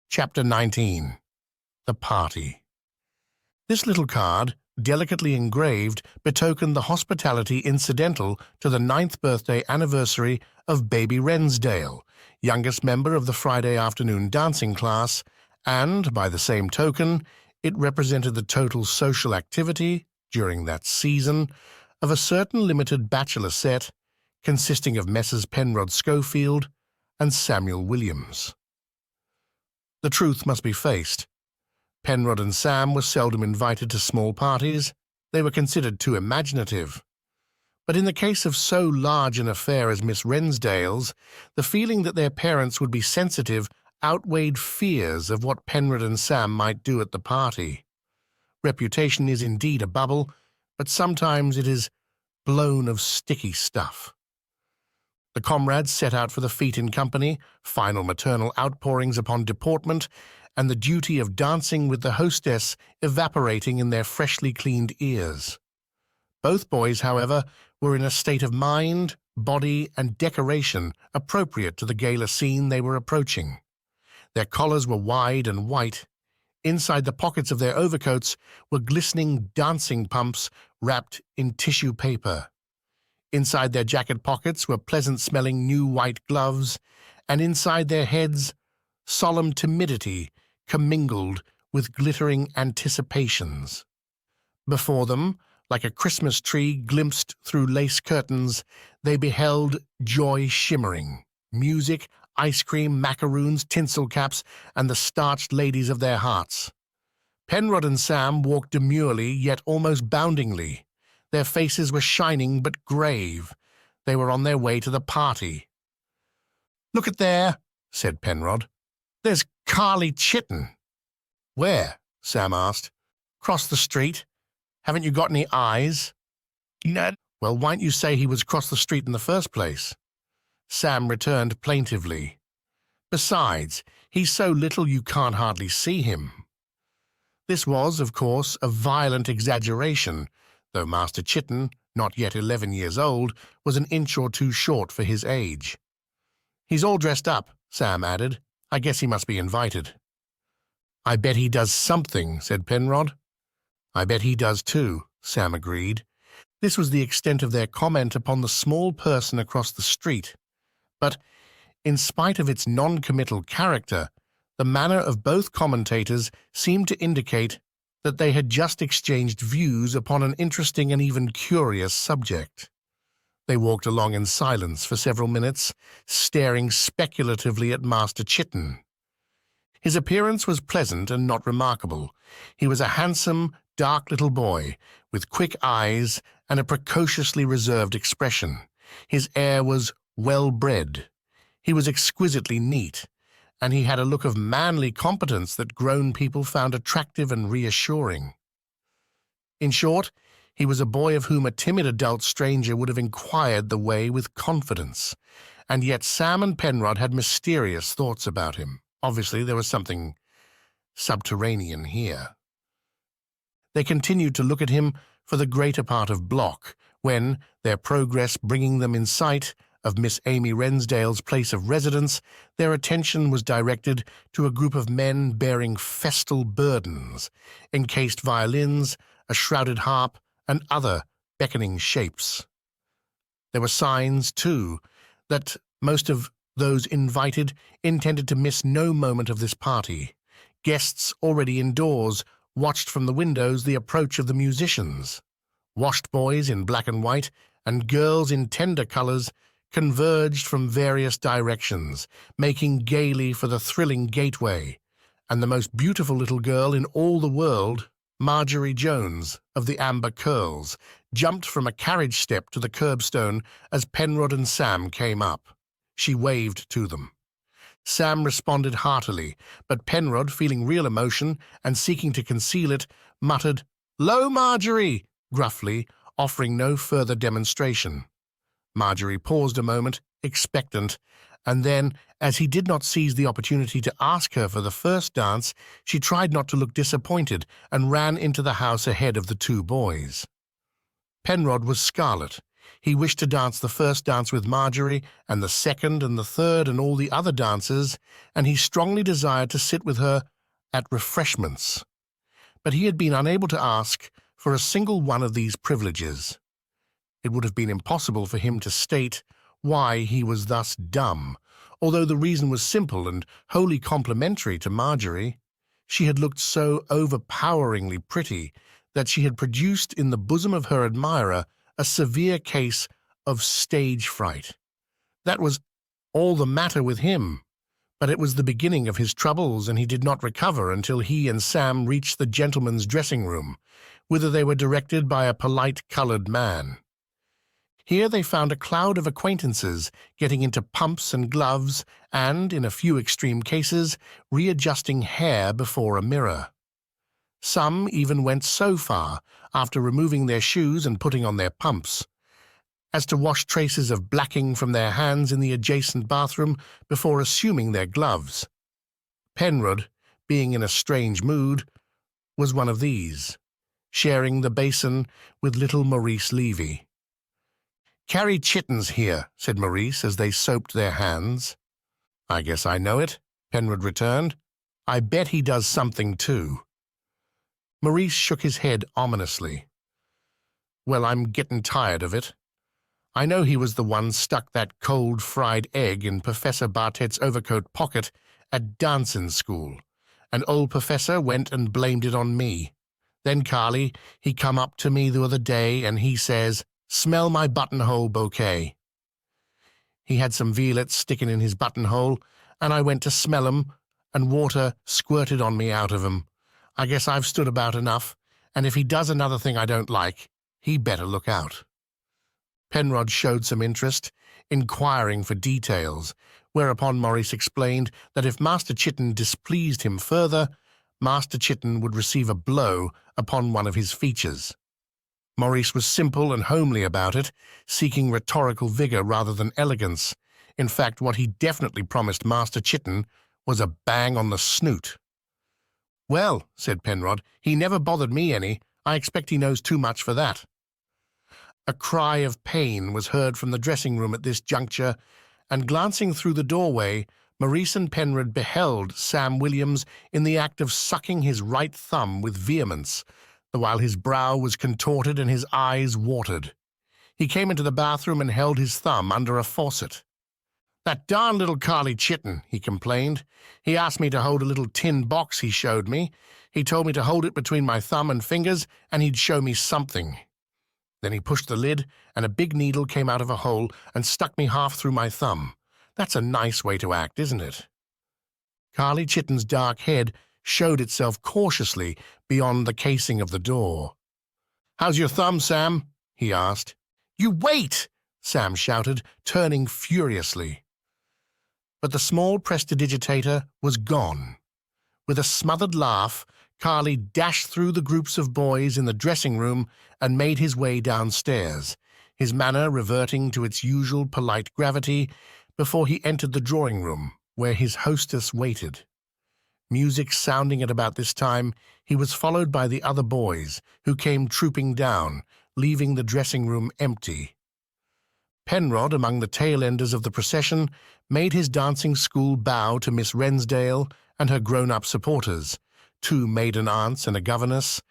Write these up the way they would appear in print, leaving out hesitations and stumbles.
Chapter 19. The Party. This little card, delicately engraved, betokened the hospitality incidental to the 9th birthday anniversary of baby Rensdale, youngest member of the Friday afternoon dancing class, and, by the same token, it represented the total social activity, during that season, of a certain limited bachelor set consisting of Messrs. Penrod Schofield and Samuel Williams. The truth must be faced. Penrod and Sam were seldom invited to small parties. They were considered too imaginative. But in the case of so large an affair as Miss Rensdale's, the feeling that their parents would be sensitive outweighed fears of what Penrod and Sam might do at the party. Reputation is indeed a bubble, but sometimes it is blown of sticky stuff. The comrades set out for the fete in company, final maternal outpourings upon deportment, and the duty of dancing with the hostess evaporating in their freshly cleaned ears. Both boys, however, were in a state of mind, body, and decoration appropriate to the gala scene they were approaching. Their collars were wide and white. Inside the pockets of their overcoats were glistening dancing pumps wrapped in tissue paper. Inside their jacket pockets were pleasant-smelling new white gloves, and inside their heads, solemn timidity commingled with glittering anticipations. Before them, like a Christmas tree glimpsed through lace curtains, they beheld joy shimmering, music, ice cream, macaroons, tinsel caps, and the starched ladies of their hearts. Penrod and Sam walked demurely, yet almost boundingly. Their faces were shining but grave. They were on their way to the party. "Look at there," said Penrod. "There's Carly Chitten." "Where?" Sam asked. "Cross the street. Haven't you got any eyes?" "No." "Well, why didn't you say he was across the street in the first place?" Sam returned plaintively. "Besides, he's so little you can't hardly see him." This was, of course, a violent exaggeration, though Master Chitten, not yet 11 years old, was an inch or two short for his age. "He's all dressed up," Sam added. "I guess he must be invited." "I bet he does something," said Penrod. "I bet he does too," Sam agreed. This was the extent of their comment upon the small person across the street. But, in spite of its non-committal character, the manner of both commentators seemed to indicate that they had just exchanged views upon an interesting and even curious subject. They walked along in silence for several minutes, staring speculatively at Master Chitten. His appearance was pleasant and not remarkable. He was a handsome, dark little boy, with quick eyes and a precociously reserved expression. His air was well-bred. He was exquisitely neat, and he had a look of manly competence that grown people found attractive and reassuring. In short, he was a boy of whom a timid adult stranger would have inquired the way with confidence, and yet Sam and Penrod had mysterious thoughts about him. Obviously, there was something subterranean here. They continued to look at him for the greater part of block, when, their progress bringing them in sight of Miss Amy Rensdale's place of residence, their attention was directed to a group of men bearing festal burdens, encased violins, a shrouded harp, and other beckoning shapes. There were signs, too, that most of those invited intended to miss no moment of this party. Guests already indoors watched from the windows the approach of the musicians. Washed boys in black and white and girls in tender colors converged from various directions, making gaily for the thrilling gateway, and the most beautiful little girl in all the world, Marjorie Jones, of the amber curls, jumped from a carriage step to the curbstone as Penrod and Sam came up. She waved to them. Sam responded heartily, but Penrod, feeling real emotion and seeking to conceal it, muttered, "Lo, Marjorie!" gruffly, offering no further demonstration. Marjorie paused a moment, expectant, and then, as he did not seize the opportunity to ask her for the first dance, she tried not to look disappointed and ran into the house ahead of the two boys. Penrod was scarlet. He wished to dance the first dance with Marjorie, and the second and the third and all the other dances, and he strongly desired to sit with her at refreshments. But he had been unable to ask for a single one of these privileges. It would have been impossible for him to state why he was thus dumb, although the reason was simple and wholly complimentary to Marjorie. She had looked so overpoweringly pretty that she had produced in the bosom of her admirer a severe case of stage fright. That was all the matter with him, but it was the beginning of his troubles, and he did not recover until he and Sam reached the gentlemen's dressing room, whither they were directed by a polite coloured man. Here they found a cloud of acquaintances getting into pumps and gloves and, in a few extreme cases, readjusting hair before a mirror. Some even went so far, after removing their shoes and putting on their pumps, as to wash traces of blacking from their hands in the adjacent bathroom before assuming their gloves. Penrod, being in a strange mood, was one of these, sharing the basin with little Maurice Levy. "Carrie Chitten's here," said Maurice as they soaped their hands. "I guess I know it," Penrod returned. "I bet he does something too." Maurice shook his head ominously. "Well, I'm getting tired of it. I know he was the one stuck that cold fried egg in Professor Bartet's overcoat pocket at dancing school, and old Professor went and blamed it on me. Then Carly, he come up to me the other day and he says, 'Smell my buttonhole bouquet.' He had some violets sticking in his buttonhole, and I went to smell 'em, and water squirted on me out of 'em. I guess I've stood about enough, and if he does another thing I don't like, he better look out." Penrod showed some interest, inquiring for details, whereupon Maurice explained that if Master Chitten displeased him further, Master Chitten would receive a blow upon one of his features. Maurice was simple and homely about it, seeking rhetorical vigor rather than elegance. In fact, what he definitely promised Master Chitten was a bang on the snoot. "Well," said Penrod, "he never bothered me any. I expect he knows too much for that." A cry of pain was heard from the dressing-room at this juncture, and glancing through the doorway, Maurice and Penrod beheld Sam Williams in the act of sucking his right thumb with vehemence, the while his brow was contorted and his eyes watered. He came into the bathroom and held his thumb under a faucet. "That darn little Carly Chitten," he complained. "He asked me to hold a little tin box he showed me. He told me to hold it between my thumb and fingers, and he'd show me something. Then he pushed the lid, and a big needle came out of a hole and stuck me half through my thumb. That's a nice way to act, isn't it?" Carly Chitten's dark head showed itself cautiously beyond the casing of the door. "How's your thumb, Sam?" he asked. "You wait!" Sam shouted, turning furiously. But the small prestidigitator was gone. With a smothered laugh, Carly dashed through the groups of boys in the dressing-room and made his way downstairs, his manner reverting to its usual polite gravity before he entered the drawing-room, where his hostess waited. Music sounding at about this time, he was followed by the other boys, who came trooping down, leaving the dressing-room empty. Penrod, among the tail-enders of the procession, made his dancing school bow to Miss Rensdale and her grown-up supporters, 2 maiden aunts and a governess.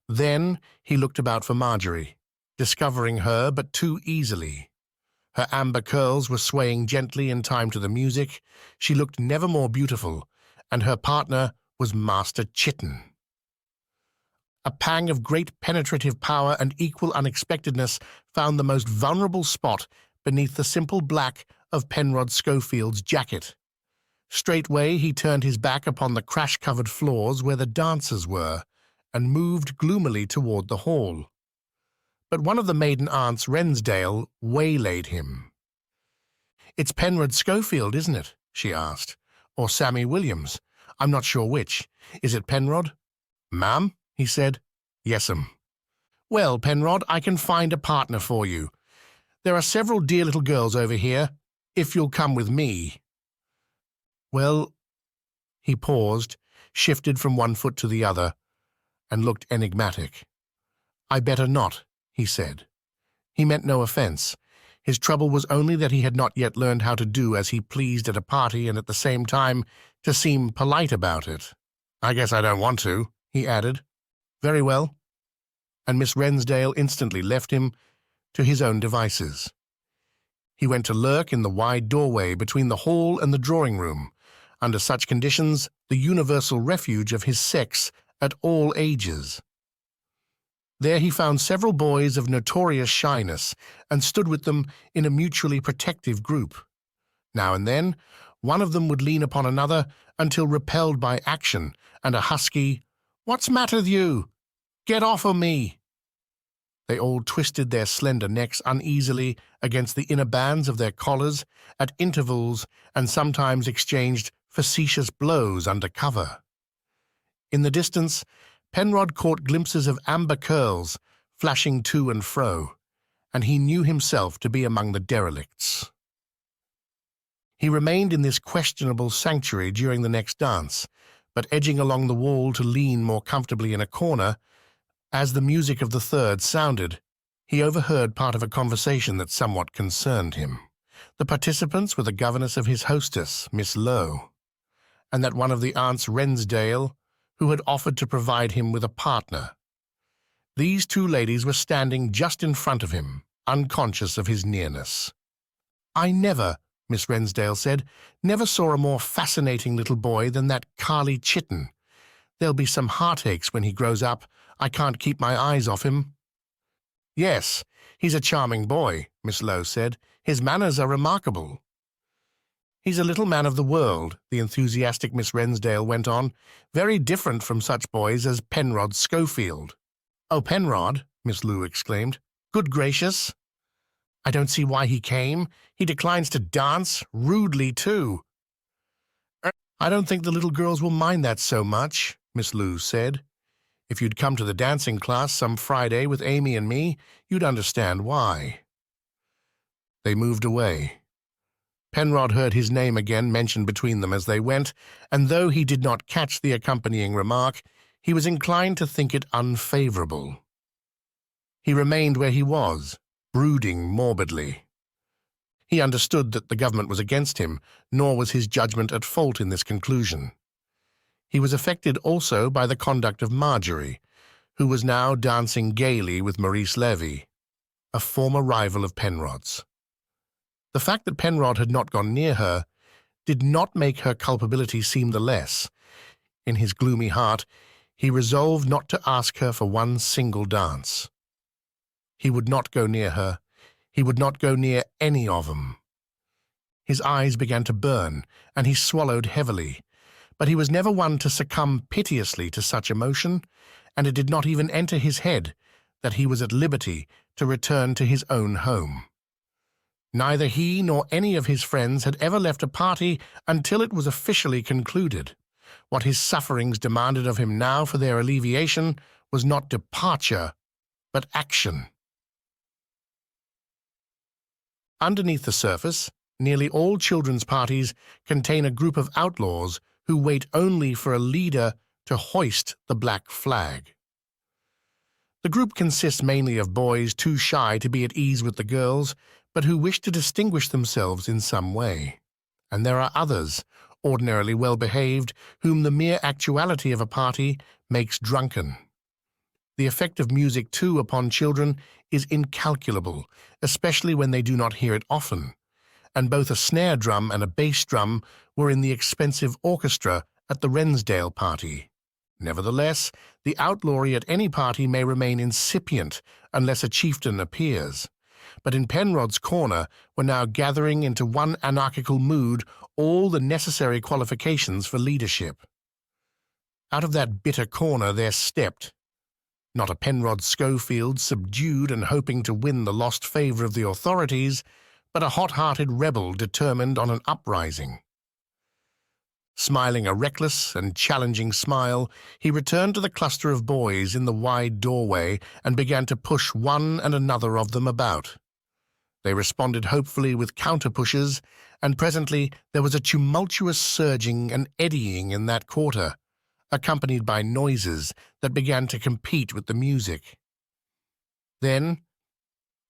Then he looked about for Marjorie, discovering her but too easily. Her amber curls were swaying gently in time to the music. She looked never more beautiful, and her partner was Master Chitten. A pang of great penetrative power and equal unexpectedness found the most vulnerable spot beneath the simple black of Penrod Schofield's jacket. Straightway he turned his back upon the crash-covered floors where the dancers were, and moved gloomily toward the hall. But one of the maiden aunts, Rensdale, waylaid him. "It's Penrod Schofield, isn't it?" she asked. "Or Sammy Williams. I'm not sure which. Is it Penrod?" "Ma'am?" he said. "Yes'm." "Well, Penrod, I can find a partner for you. There are several dear little girls over here, if you'll come with me." "Well," he paused, shifted from one foot to the other, and looked enigmatic. "I better not," he said. He meant no offense. His trouble was only that he had not yet learned how to do as he pleased at a party and at the same time to seem polite about it. "I guess I don't want to," he added. "Very well." And Miss Rensdale instantly left him to his own devices. He went to lurk in the wide doorway between the hall and the drawing-room, under such conditions the universal refuge of his sex at all ages. There he found several boys of notorious shyness and stood with them in a mutually protective group. Now and then, one of them would lean upon another until repelled by action and a husky, "What's matter with you? Get off of me!" They all twisted their slender necks uneasily against the inner bands of their collars at intervals and sometimes exchanged facetious blows under cover. In the distance, Penrod caught glimpses of amber curls flashing to and fro, and he knew himself to be among the derelicts. He remained in this questionable sanctuary during the next dance, but edging along the wall to lean more comfortably in a corner, as the music of the third sounded, he overheard part of a conversation that somewhat concerned him. The participants were the governess of his hostess, Miss Lowe, and that one of the aunts Rensdale, who had offered to provide him with a partner. These two ladies were standing just in front of him, unconscious of his nearness. "I never," Miss Rensdale said, "never saw a more fascinating little boy than that Carly Chitten. There'll be some heartaches when he grows up. I can't keep my eyes off him." "Yes, he's a charming boy," Miss Lowe said. "His manners are remarkable." "He's a little man of the world," the enthusiastic Miss Rensdale went on, "very different from such boys as Penrod Schofield." "Oh, Penrod!" Miss Lowe exclaimed. "Good gracious! I don't see why he came. He declines to dance, rudely too." "I don't think the little girls will mind that so much," Miss Lowe said. "If you'd come to the dancing class some Friday with Amy and me, you'd understand why." They moved away. Penrod heard his name again mentioned between them as they went, and though he did not catch the accompanying remark, he was inclined to think it unfavorable. He remained where he was, brooding morbidly. He understood that the government was against him, nor was his judgment at fault in this conclusion. He was affected also by the conduct of Marjorie, who was now dancing gaily with Maurice Levy, a former rival of Penrod's. The fact that Penrod had not gone near her did not make her culpability seem the less. In his gloomy heart, he resolved not to ask her for one single dance. He would not go near her. He would not go near any of them. His eyes began to burn, and he swallowed heavily. But he was never one to succumb piteously to such emotion, and it did not even enter his head that he was at liberty to return to his own home. Neither he nor any of his friends had ever left a party until it was officially concluded. What his sufferings demanded of him now for their alleviation was not departure, but action. Underneath the surface, nearly all children's parties contain a group of outlaws who wait only for a leader to hoist the black flag. The group consists mainly of boys too shy to be at ease with the girls, but who wish to distinguish themselves in some way. And there are others, ordinarily well-behaved, whom the mere actuality of a party makes drunken. The effect of music, too, upon children is incalculable, especially when they do not hear it often, and both a snare drum and a bass drum were in the expensive orchestra at the Rensdale party. Nevertheless, the outlawry at any party may remain incipient unless a chieftain appears. But in Penrod's corner were now gathering into one anarchical mood all the necessary qualifications for leadership. Out of that bitter corner there stepped, not a Penrod Schofield subdued and hoping to win the lost favor of the authorities, but a hot-hearted rebel determined on an uprising. Smiling a reckless and challenging smile, he returned to the cluster of boys in the wide doorway and began to push one and another of them about. They responded hopefully with counter-pushes, and presently there was a tumultuous surging and eddying in that quarter, accompanied by noises that began to compete with the music. Then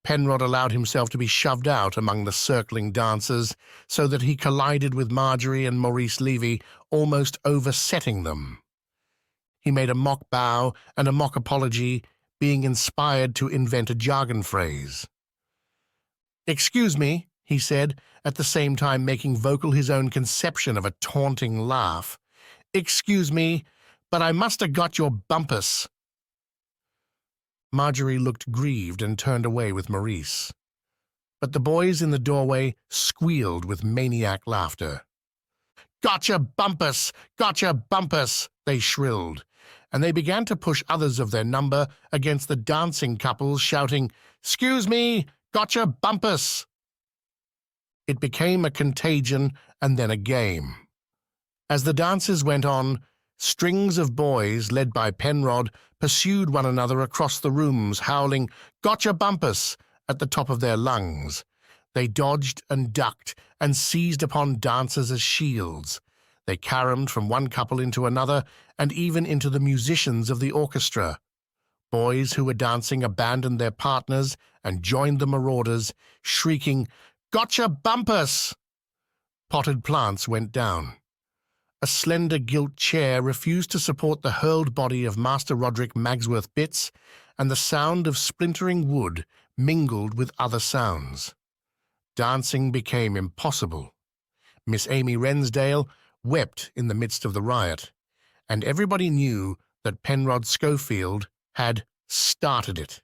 Penrod allowed himself to be shoved out among the circling dancers so that he collided with Marjorie and Maurice Levy, almost oversetting them. He made a mock bow and a mock apology, being inspired to invent a jargon phrase. "Excuse me," he said, at the same time making vocal his own conception of a taunting laugh. "Excuse me, but I must have got your bumpus." Marjorie looked grieved and turned away with Maurice. But the boys in the doorway squealed with maniac laughter. "Gotcha bumpus! Gotcha bumpus!" they shrilled, and they began to push others of their number against the dancing couples, shouting, "'Excuse me, gotcha bumpus!" It became a contagion and then a game. As the dances went on, strings of boys, led by Penrod, pursued one another across the rooms, howling, "Gotcha bumpus!" at the top of their lungs. They dodged and ducked and seized upon dancers as shields. They caromed from one couple into another and even into the musicians of the orchestra. Boys who were dancing abandoned their partners and joined the marauders, shrieking, "Gotcha bumpus!" Potted plants went down. A slender gilt chair refused to support the hurled body of Master Roderick Magsworth Bitts, and the sound of splintering wood mingled with other sounds. Dancing became impossible. Miss Amy Rensdale wept in the midst of the riot, and everybody knew that Penrod Schofield had started it.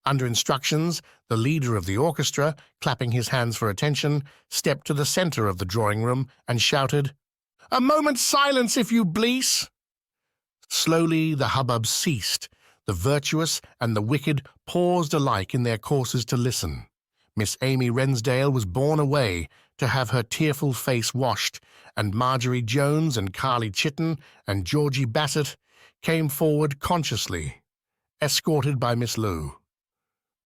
Under instructions, the leader of the orchestra, clapping his hands for attention, stepped to the center of the drawing room and shouted, "A moment's silence, if you please!" Slowly the hubbub ceased. The virtuous and the wicked paused alike in their courses to listen. Miss Amy Rensdale was borne away to have her tearful face washed, and Marjorie Jones and Carly Chitten and Georgie Bassett came forward consciously, escorted by Miss Lowe.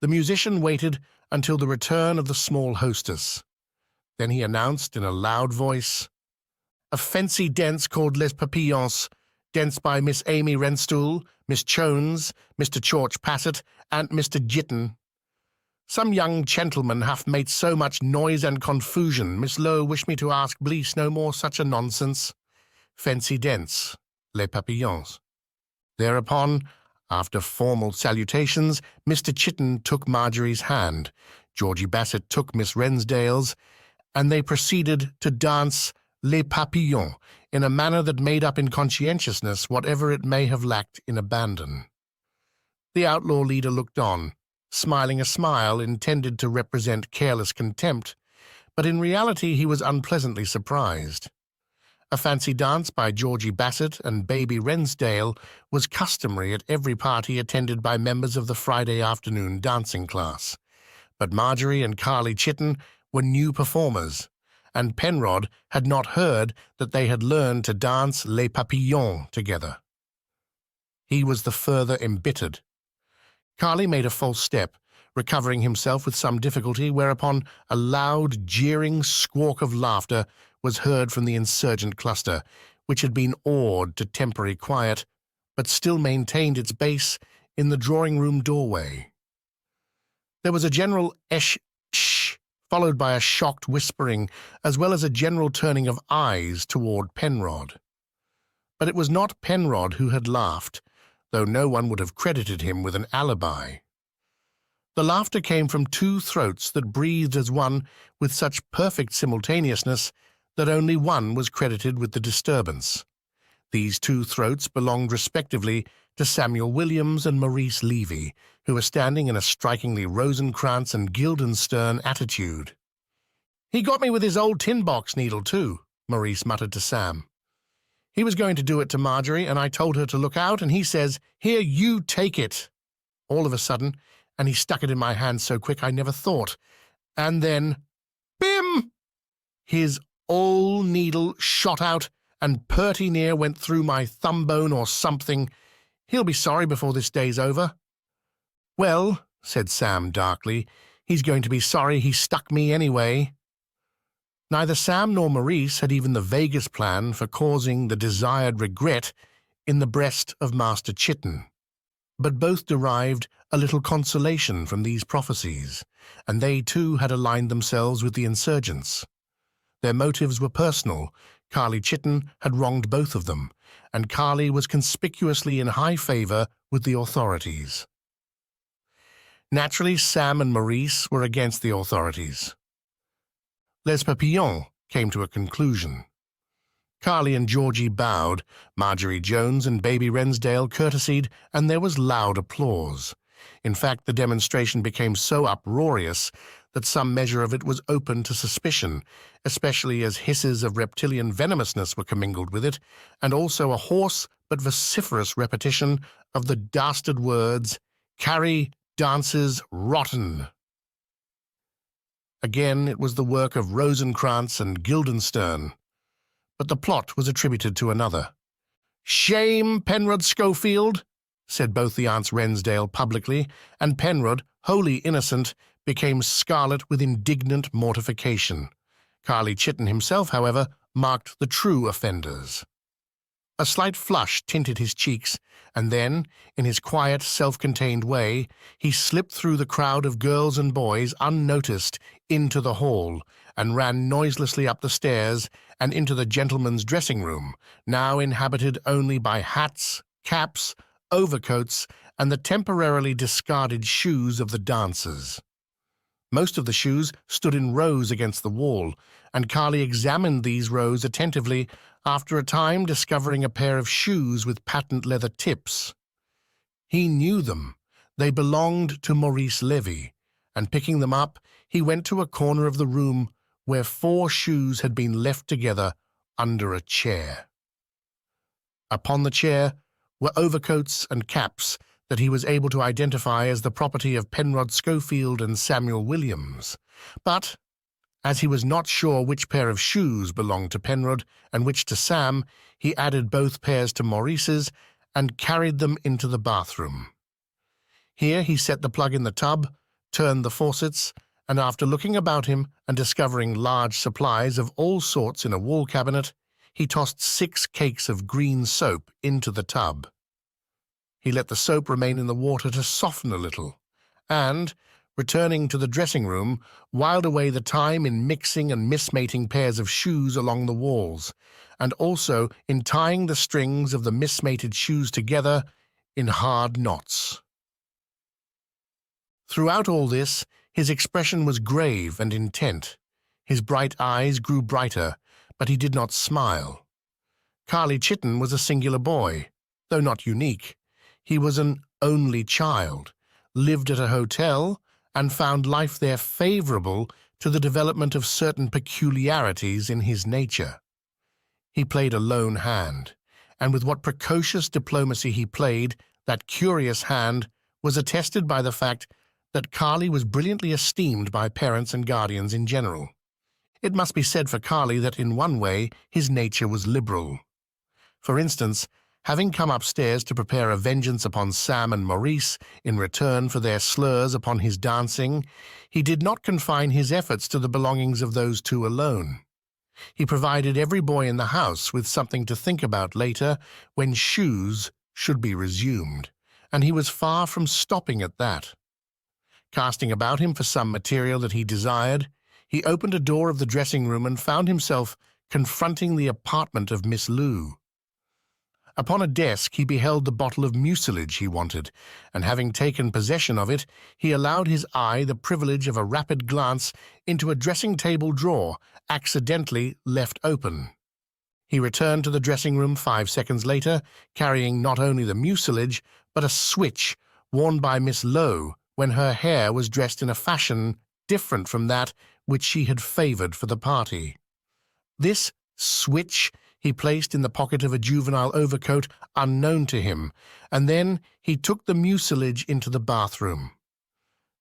The musician waited until the return of the small hostess. Then he announced in a loud voice, "A fancy dance called Les Papillons, danced by Miss Amy Renstool, Miss Jones, Mr. George Bassett, and Mr. Jitten. Some young gentlemen have made so much noise and confusion. Miss Lowe wished me to ask please no more such a nonsense. Fancy dance, Les Papillons." Thereupon, after formal salutations, Mr. Chitten took Marjorie's hand, Georgie Bassett took Miss Rensdale's, and they proceeded to dance Les Papillons in a manner that made up in conscientiousness whatever it may have lacked in abandon. The outlaw leader looked on, smiling a smile intended to represent careless contempt, but in reality he was unpleasantly surprised. A fancy dance by Georgie Bassett and Baby Rensdale was customary at every party attended by members of the Friday afternoon dancing class, but Marjorie and Carly Chitten were new performers, and Penrod had not heard that they had learned to dance Les Papillons together. He was the further embittered. Carly made a false step, recovering himself with some difficulty, whereupon a loud, jeering squawk of laughter was heard from the insurgent cluster, which had been awed to temporary quiet, but still maintained its base in the drawing-room doorway. There was a general esh-shh, followed by a shocked whispering, as well as a general turning of eyes toward Penrod. But it was not Penrod who had laughed, though no one would have credited him with an alibi. The laughter came from two throats that breathed as one with such perfect simultaneousness that only one was credited with the disturbance. These two throats belonged respectively to Samuel Williams and Maurice Levy, who were standing in a strikingly Rosencrantz and Guildenstern attitude. "He got me with his old tin box needle, too," Maurice muttered to Sam. "He was going to do it to Marjorie, and I told her to look out, and he says, 'Here, you take it,' all of a sudden, and he stuck it in my hand so quick I never thought. And then, bim! His old needle shot out, and purty near went through my thumb bone or something. He'll be sorry before this day's over." "Well," said Sam darkly, "he's going to be sorry he stuck me anyway." Neither Sam nor Maurice had even the vaguest plan for causing the desired regret in the breast of Master Chitten. But both derived a little consolation from these prophecies, and they too had aligned themselves with the insurgents. Their motives were personal. Carly Chitten had wronged both of them, and Carly was conspicuously in high favor with the authorities. Naturally, Sam and Maurice were against the authorities. Les Papillons came to a conclusion. Carly and Georgie bowed, Marjorie Jones and Baby Rensdale courtesied, and there was loud applause. In fact, the demonstration became so uproarious that some measure of it was open to suspicion, especially as hisses of reptilian venomousness were commingled with it, and also a hoarse but vociferous repetition of the dastard words, "Carrie dances rotten." Again, it was the work of Rosencrantz and Guildenstern, but the plot was attributed to another. "Shame, Penrod Schofield," said both the aunts Rensdale publicly, and Penrod, wholly innocent, became scarlet with indignant mortification. Carly Chitten himself, however, marked the true offenders. A slight flush tinted his cheeks, and then, in his quiet, self-contained way, he slipped through the crowd of girls and boys unnoticed into the hall, and ran noiselessly up the stairs and into the gentlemen's dressing room, now inhabited only by hats, caps, overcoats, and the temporarily discarded shoes of the dancers. Most of the shoes stood in rows against the wall, and Carly examined these rows attentively, after a time discovering a pair of shoes with patent leather tips. He knew them. They belonged to Maurice Levy, and picking them up, he went to a corner of the room where 4 shoes had been left together under a chair. Upon the chair were overcoats and caps that he was able to identify as the property of Penrod Schofield and Samuel Williams. But, as he was not sure which pair of shoes belonged to Penrod and which to Sam, he added both pairs to Maurice's and carried them into the bathroom. Here he set the plug in the tub, turned the faucets, and after looking about him and discovering large supplies of all sorts in a wall cabinet, he tossed 6 cakes of green soap into the tub. He let the soap remain in the water to soften a little, and, returning to the dressing room, whiled away the time in mixing and mismating pairs of shoes along the walls, and also in tying the strings of the mismated shoes together in hard knots. Throughout all this, his expression was grave and intent. His bright eyes grew brighter, but he did not smile. Carly Chitten was a singular boy, though not unique. He was an only child, lived at a hotel, and found life there favorable to the development of certain peculiarities in his nature. He played a lone hand, and with what precocious diplomacy he played, that curious hand was attested by the fact that Carly was brilliantly esteemed by parents and guardians in general. It must be said for Carly that in one way his nature was liberal. For instance, having come upstairs to prepare a vengeance upon Sam and Maurice in return for their slurs upon his dancing, he did not confine his efforts to the belongings of those 2 alone. He provided every boy in the house with something to think about later when shoes should be resumed, and he was far from stopping at that. Casting about him for some material that he desired, he opened a door of the dressing room and found himself confronting the apartment of Miss Lou. Upon a desk he beheld the bottle of mucilage he wanted, and having taken possession of it, he allowed his eye the privilege of a rapid glance into a dressing-table drawer accidentally left open. He returned to the dressing-room 5 seconds later, carrying not only the mucilage, but a switch worn by Miss Lowe when her hair was dressed in a fashion different from that which she had favored for the party. This switch he placed in the pocket of a juvenile overcoat unknown to him, and then he took the mucilage into the bathroom.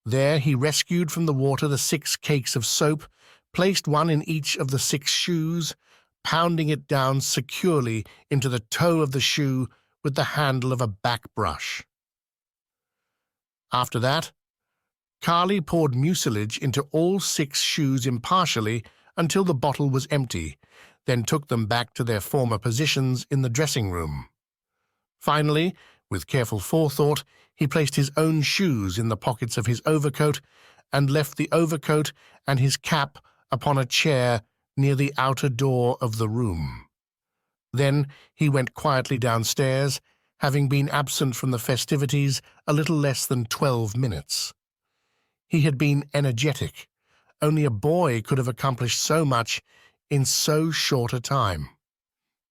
There he rescued from the water the 6 cakes of soap, placed one in each of the 6 shoes, pounding it down securely into the toe of the shoe with the handle of a back brush. After that, Carly poured mucilage into all 6 shoes impartially until the bottle was empty, then took them back to their former positions in the dressing room. Finally, With careful forethought, he placed his own shoes in the pockets of his overcoat and left the overcoat and his cap upon a chair near the outer door of the room. Then he went quietly downstairs, having been absent from the festivities a little less than 12 minutes. He had been energetic. Only a boy could have accomplished so much in so short a time.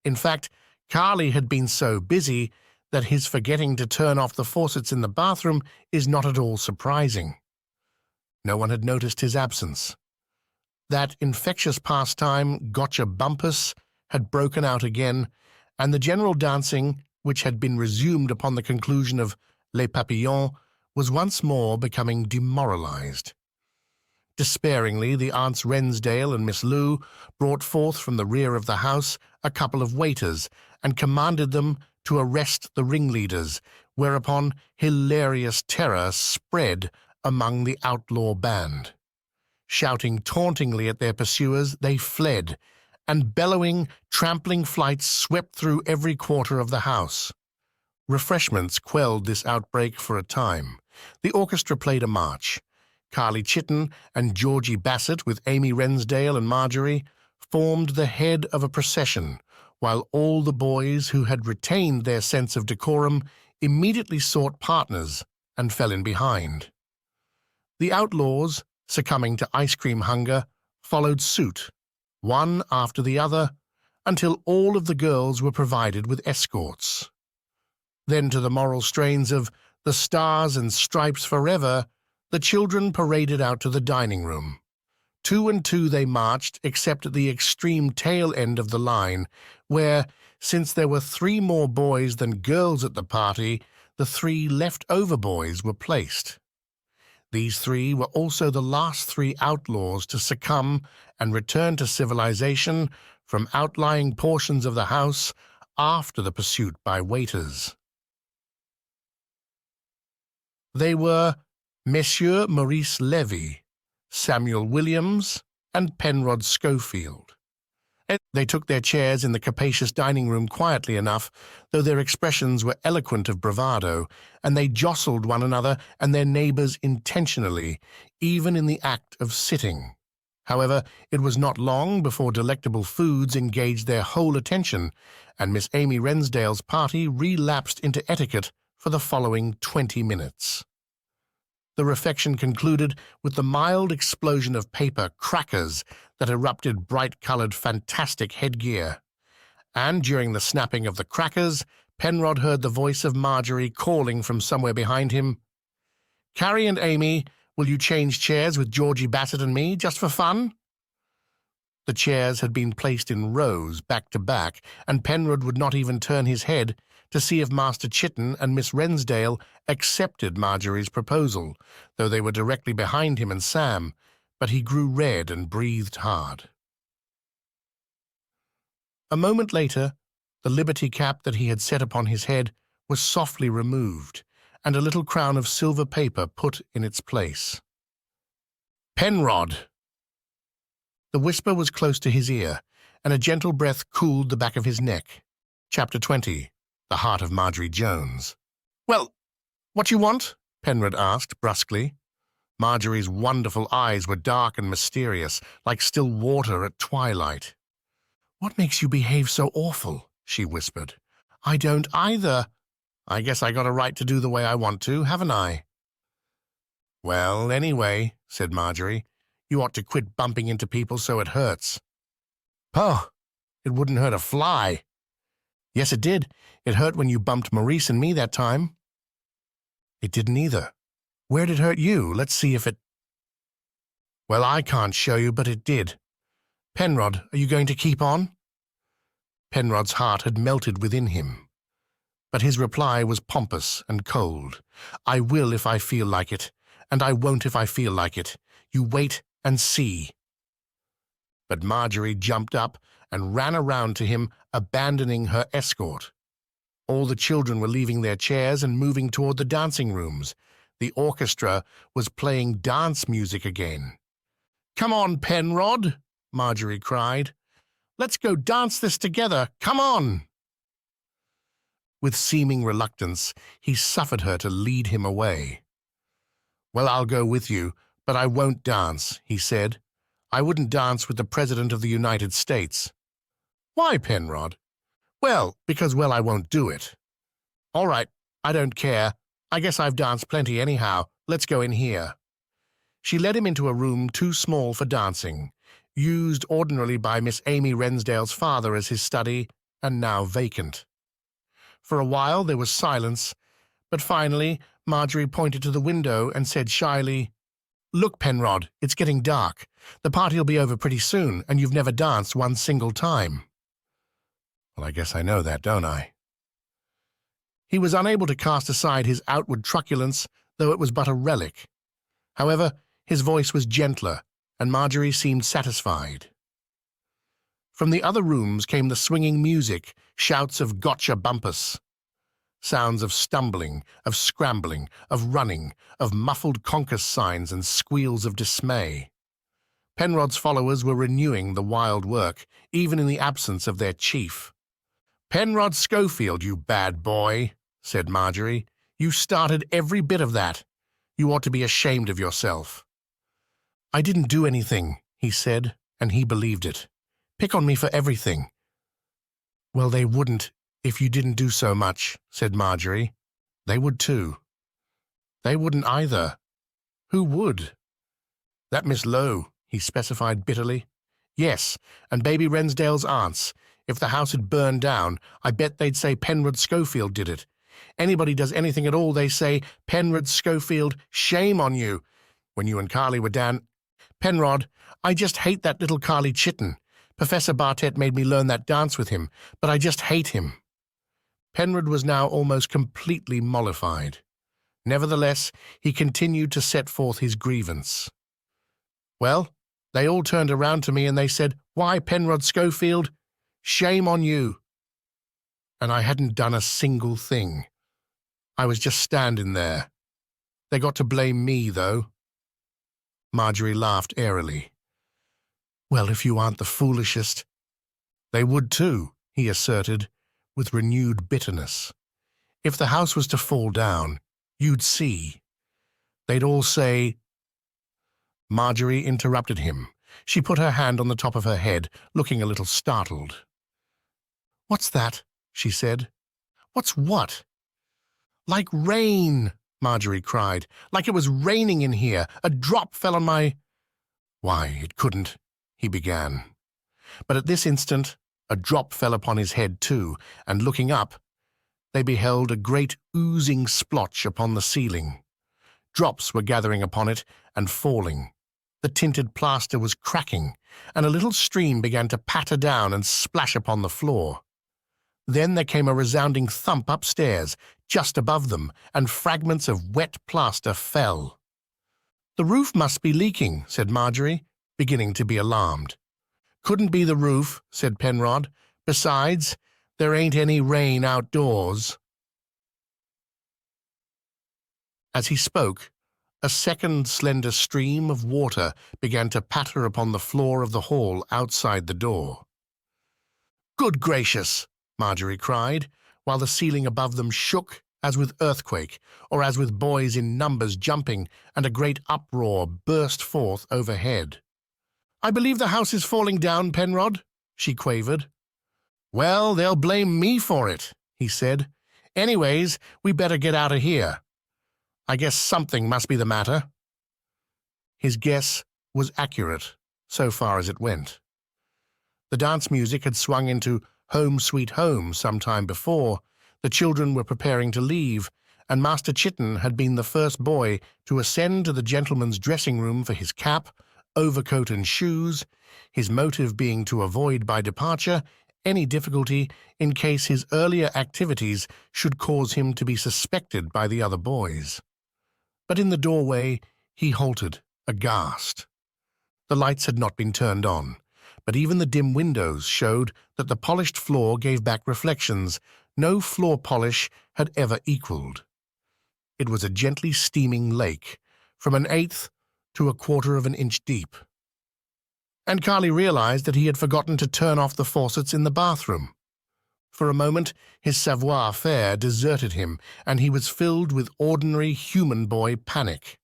In fact, Carly had been so busy that his forgetting to turn off the faucets in the bathroom is not at all surprising. No one had noticed his absence. That infectious pastime, gotcha bumpus, had broken out again, and the general dancing, which had been resumed upon the conclusion of Les Papillons, was once more becoming demoralized. Despairingly, the aunts Rensdale and Miss Lou brought forth from the rear of the house a couple of waiters and commanded them to arrest the ringleaders, whereupon hilarious terror spread among the outlaw band. Shouting tauntingly at their pursuers, they fled, and bellowing, trampling flights swept through every quarter of the house. Refreshments quelled this outbreak for a time. The orchestra played a march. Carly Chitten and Georgie Bassett, with Amy Rensdale and Marjorie, formed the head of a procession, while all the boys who had retained their sense of decorum immediately sought partners and fell in behind. The outlaws, succumbing to ice cream hunger, followed suit, one after the other, until all of the girls were provided with escorts. Then, to the moral strains of "The Stars and Stripes Forever," the children paraded out to the dining room. 2 and 2 they marched, except at the extreme tail end of the line, where, since there were 3 more boys than girls at the party, the 3 left-over boys were placed. These 3 were also the last 3 outlaws to succumb and return to civilization from outlying portions of the house after the pursuit by waiters. They were Messieurs Maurice Levy, Samuel Williams, and Penrod Schofield. They took their chairs in the capacious dining room quietly enough, though their expressions were eloquent of bravado, and they jostled one another and their neighbours intentionally, even in the act of sitting. However, it was not long before delectable foods engaged their whole attention, and Miss Amy Rensdale's party relapsed into etiquette for the following 20 minutes. The refection concluded with the mild explosion of paper crackers that erupted bright-coloured fantastic headgear. And during the snapping of the crackers, Penrod heard the voice of Marjorie calling from somewhere behind him, "Carrie and Amy, will you change chairs with Georgie Bassett and me, just for fun?" The chairs had been placed in rows, back to back, and Penrod would not even turn his head to see if Master Chitten and Miss Rensdale accepted Marjorie's proposal, though they were directly behind him and Sam, but he grew red and breathed hard. A moment later, the liberty cap that he had set upon his head was softly removed, and a little crown of silver paper put in its place. "Penrod!" The whisper was close to his ear, and a gentle breath cooled the back of his neck. Chapter 20. The Heart of Marjorie Jones. "Well, what you want?" Penrod asked brusquely. Marjorie's wonderful eyes were dark and mysterious, like still water at twilight. "What makes you behave so awful?" she whispered. "I don't either. I guess I got a right to do the way I want to, haven't I?" "Well, anyway," said Marjorie, "you ought to quit bumping into people so it hurts." "Oh, it wouldn't hurt a fly." "Yes, it did. It hurt when you bumped Maurice and me that time." "It didn't either. Where'd it hurt you? Let's see if it—" "Well, I can't show you, but it did. Penrod, are you going to keep on?" Penrod's heart had melted within him, but his reply was pompous and cold. "I will if I feel like it, and I won't if I feel like it. You wait and see." But Marjorie jumped up and ran around to him, abandoning her escort. All the children were leaving their chairs and moving toward the dancing rooms. The orchestra was playing dance music again. "Come on, Penrod," Marjorie cried. "Let's go dance this together. Come on!" With seeming reluctance, he suffered her to lead him away. "Well, I'll go with you, but I won't dance," he said. "I wouldn't dance with the President of the United States." "Why, Penrod?" "Well, because, I won't do it." "All right, I don't care. I guess I've danced plenty anyhow. Let's go in here." She led him into a room too small for dancing, used ordinarily by Miss Amy Rensdale's father as his study, and now vacant. For a while there was silence, but finally Marjorie pointed to the window and said shyly, "Look, Penrod, it's getting dark. The party'll be over pretty soon, and you've never danced one single time." "Well, I guess I know that, don't I?" He was unable to cast aside his outward truculence, though it was but a relic. However, his voice was gentler, and Marjorie seemed satisfied. From the other rooms came the swinging music, shouts of "Gotcha Bumpus!" Sounds of stumbling, of scrambling, of running, of muffled conquest signs and squeals of dismay. Penrod's followers were renewing the wild work, even in the absence of their chief. "Penrod Schofield, you bad boy," said Marjorie. "You started every bit of that. You ought to be ashamed of yourself." "I didn't do anything," he said, and he believed it. "Pick on me for everything." "Well, they wouldn't if you didn't do so much," said Marjorie. "They would too." "They wouldn't either." "Who would?" "That Miss Lowe," he specified bitterly. "Yes, and Baby Rensdale's aunts. If the house had burned down, I bet they'd say Penrod Schofield did it. Anybody does anything at all, they say, 'Penrod Schofield, shame on you.' When you and Carly were down... Penrod, I just hate that little Carly Chitten. Professor Bartet made me learn that dance with him, but I just hate him." Penrod was now almost completely mollified. Nevertheless, he continued to set forth his grievance. "Well, they all turned around to me and they said, 'Why, Penrod Schofield? Shame on you.' And I hadn't done a single thing. I was just standing there. They got to blame me, though." Marjorie laughed airily. "Well, if you aren't the foolishest—" "They would too," he asserted, with renewed bitterness. "If the house was to fall down, you'd see. They'd all say—" Marjorie interrupted him. She put her hand on the top of her head, looking a little startled. "What's that?" she said. "What's what?" "Like rain," Marjorie cried. "Like it was raining in here. A drop fell on my—" "Why, it couldn't," he began. But at this instant a drop fell upon his head too, and looking up, they beheld a great oozing splotch upon the ceiling. Drops were gathering upon it and falling. The tinted plaster was cracking, and a little stream began to patter down and splash upon the floor. Then there came a resounding thump upstairs, just above them, and fragments of wet plaster fell. "The roof must be leaking," said Marjorie, beginning to be alarmed. "Couldn't be the roof," said Penrod. "Besides, there ain't any rain outdoors." As he spoke, a second slender stream of water began to patter upon the floor of the hall outside the door. "Good gracious!" Marjorie cried, while the ceiling above them shook as with earthquake, or as with boys in numbers jumping, and a great uproar burst forth overhead. "I believe the house is falling down, Penrod," she quavered. "Well, they'll blame me for it," he said. "Anyways, we better get out of here. I guess something must be the matter." His guess was accurate, so far as it went. The dance music had swung into "Home, Sweet Home" some time before. The children were preparing to leave, and Master Chitten had been the first boy to ascend to the gentleman's dressing-room for his cap, overcoat and shoes, his motive being to avoid by departure any difficulty in case his earlier activities should cause him to be suspected by the other boys. But in the doorway he halted, aghast. The lights had not been turned on, but even the dim windows showed that the polished floor gave back reflections no floor polish had ever equaled. It was a gently steaming lake, from 1/8 to 1/4 of an inch deep. And Carly realized that he had forgotten to turn off the faucets in the bathroom. For a moment, his savoir-faire deserted him, and he was filled with ordinary human boy panic.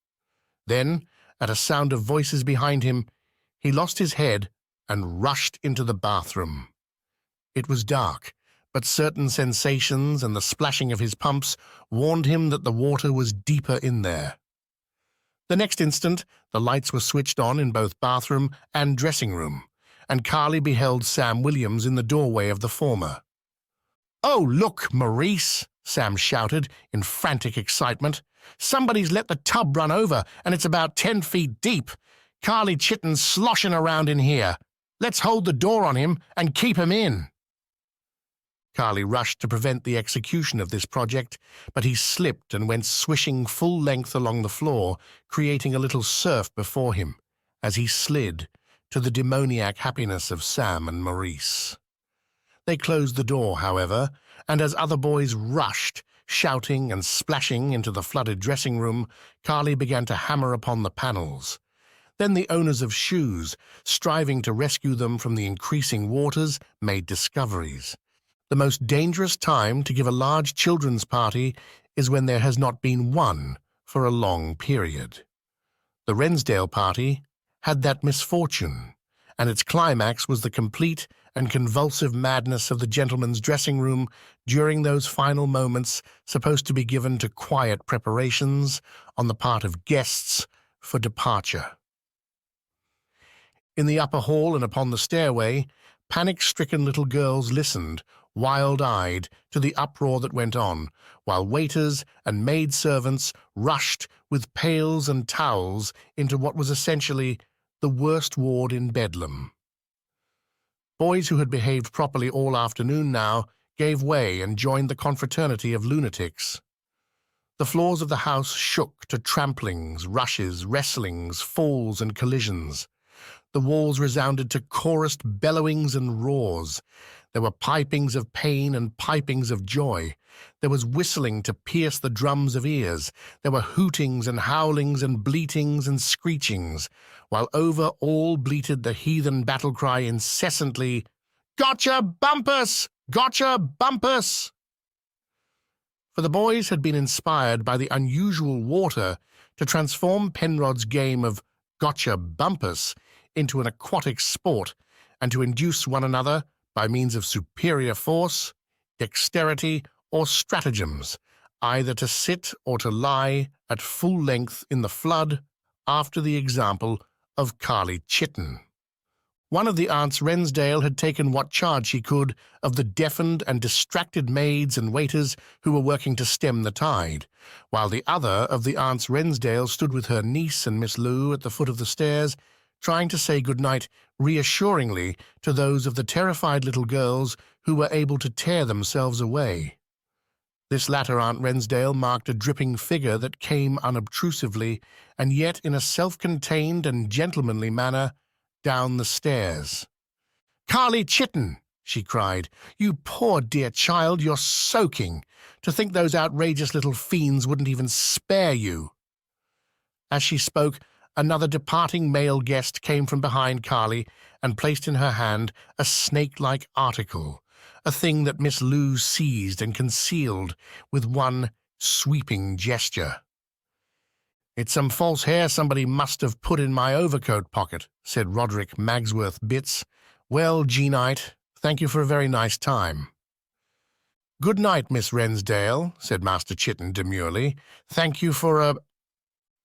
Then, at a sound of voices behind him, he lost his head and rushed into the bathroom. It was dark, but certain sensations and the splashing of his pumps warned him that the water was deeper in there. The next instant, the lights were switched on in both bathroom and dressing room, and Carly beheld Sam Williams in the doorway of the former. "Oh, look, Maurice!" Sam shouted in frantic excitement. "Somebody's let the tub run over, and it's about 10 feet deep. Carly Chitten's sloshing around in here. Let's hold the door on him and keep him in." Carly rushed to prevent the execution of this project, but he slipped and went swishing full length along the floor, creating a little surf before him, as he slid, to the demoniac happiness of Sam and Maurice. They closed the door, however, and as other boys rushed, shouting and splashing, into the flooded dressing room, Carly began to hammer upon the panels. Then the owners of shoes, striving to rescue them from the increasing waters, made discoveries. The most dangerous time to give a large children's party is when there has not been one for a long period. The Rensdale party had that misfortune, and its climax was the complete and convulsive madness of the gentlemen's dressing room during those final moments supposed to be given to quiet preparations on the part of guests for departure. In the upper hall and upon the stairway, panic-stricken little girls listened, wild-eyed, to the uproar that went on, while waiters and maid-servants rushed with pails and towels into what was essentially the worst ward in Bedlam. Boys who had behaved properly all afternoon now gave way and joined the confraternity of lunatics. The floors of the house shook to tramplings, rushes, wrestlings, falls, and collisions. The walls resounded to chorused bellowings and roars. There were pipings of pain and pipings of joy. There was whistling to pierce the drums of ears. There were hootings and howlings and bleatings and screechings, while over all bleated the heathen battle cry incessantly, "Gotcha, Bumpus! Gotcha, Bumpus!" For the boys had been inspired by the unusual water to transform Penrod's game of Gotcha, Bumpus into an aquatic sport, and to induce one another, by means of superior force, dexterity, or stratagems, either to sit or to lie at full length in the flood, after the example of Carly Chitten. One of the aunts Rensdale had taken what charge she could of the deafened and distracted maids and waiters who were working to stem the tide, while the other of the aunts Rensdale stood with her niece and Miss Lou at the foot of the stairs, trying to say good-night reassuringly to those of the terrified little girls who were able to tear themselves away. This latter Aunt Rensdale marked a dripping figure that came unobtrusively, and yet in a self-contained and gentlemanly manner, down the stairs. "Carly Chitten!" she cried. "You poor dear child, you're soaking. To think those outrageous little fiends wouldn't even spare you." As she spoke, another departing male guest came from behind Carly and placed in her hand a snake-like article, a thing that Miss Lou seized and concealed with one sweeping gesture. "It's some false hair somebody must have put in my overcoat pocket," said Roderick Magsworth Bitts. "Well, Jeanite, thank you for a very nice time." "Good night, Miss Rensdale," said Master Chitten demurely. "Thank you for a—"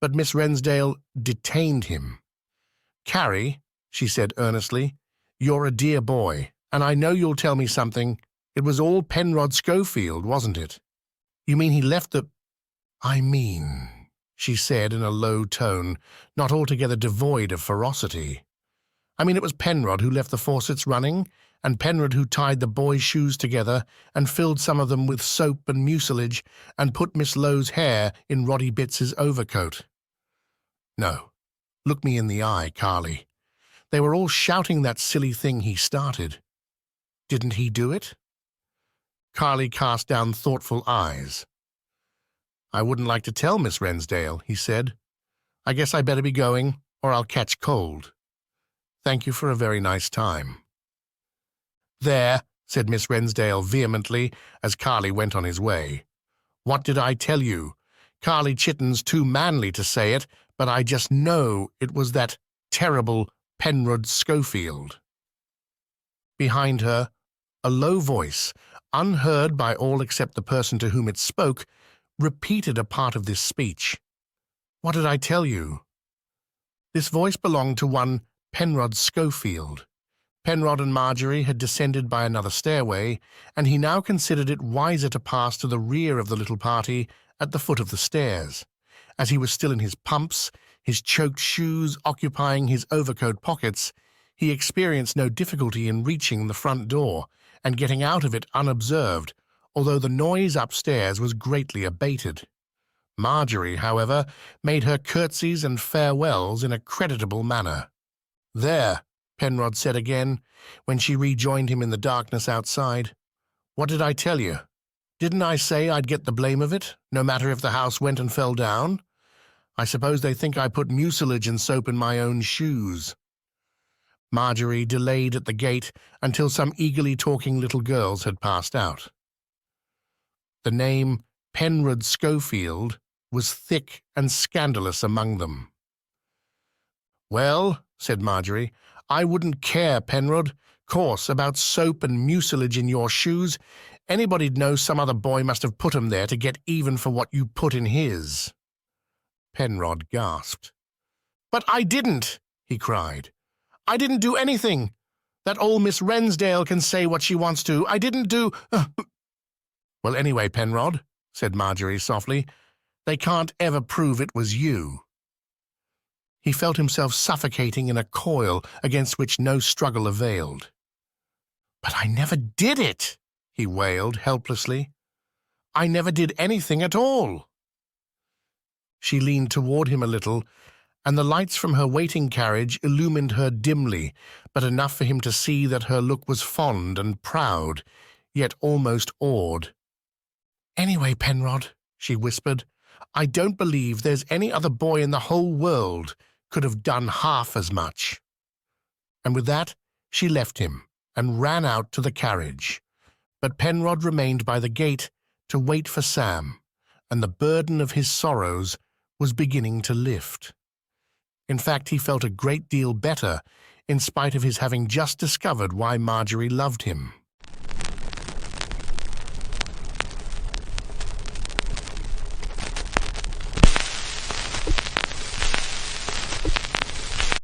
But Miss Rensdale detained him. "Carrie," she said earnestly, "you're a dear boy, and I know you'll tell me something. It was all Penrod Schofield, wasn't it?" "You mean he left the—" "I mean," she said in a low tone, not altogether devoid of ferocity. "I mean it was Penrod who left the faucets running, and Penrod who tied the boys' shoes together and filled some of them with soap and mucilage and put Miss Lowe's hair in Roddy Bitts's overcoat. No, look me in the eye, Carly. They were all shouting that silly thing he started. Didn't he do it?" Carly cast down thoughtful eyes. "I wouldn't like to tell Miss Rensdale," he said. "I guess I better be going, or I'll catch cold. Thank you for a very nice time." "There," said Miss Rensdale vehemently as Carly went on his way. "What did I tell you? Carly Chitten's too manly to say it, but I just know it was that terrible Penrod Schofield." Behind her, a low voice, unheard by all except the person to whom it spoke, repeated a part of this speech. "What did I tell you?" This voice belonged to one Penrod Schofield. Penrod and Marjorie had descended by another stairway, and he now considered it wiser to pass to the rear of the little party at the foot of the stairs. As he was still in his pumps, his choked shoes occupying his overcoat pockets, he experienced no difficulty in reaching the front door and getting out of it unobserved, although the noise upstairs was greatly abated. Marjorie, however, made her curtsies and farewells in a creditable manner. "There," Penrod said again, when she rejoined him in the darkness outside. "What did I tell you? Didn't I say I'd get the blame of it, no matter if the house went and fell down? I suppose they think I put mucilage and soap in my own shoes." Marjorie delayed at the gate until some eagerly talking little girls had passed out. The name Penrod Schofield was thick and scandalous among them. "Well," said Marjorie, "I wouldn't care, Penrod. Course, about soap and mucilage in your shoes, anybody'd know some other boy must have put 'em there to get even for what you put in his." Penrod gasped. "But I didn't," he cried. "I didn't do anything. That old Miss Rensdale can say what she wants to. I didn't do—" "Well, anyway, Penrod," said Marjorie softly, "they can't ever prove it was you." He felt himself suffocating in a coil against which no struggle availed. "But I never did it," he wailed helplessly. "I never did anything at all." She leaned toward him a little, and the lights from her waiting carriage illumined her dimly, but enough for him to see that her look was fond and proud, yet almost awed. "Anyway, Penrod," she whispered, "I don't believe there's any other boy in the whole world could have done half as much." And with that she left him and ran out to the carriage. But Penrod remained by the gate to wait for Sam, and the burden of his sorrows was beginning to lift. In fact, he felt a great deal better, in spite of his having just discovered why Marjorie loved him.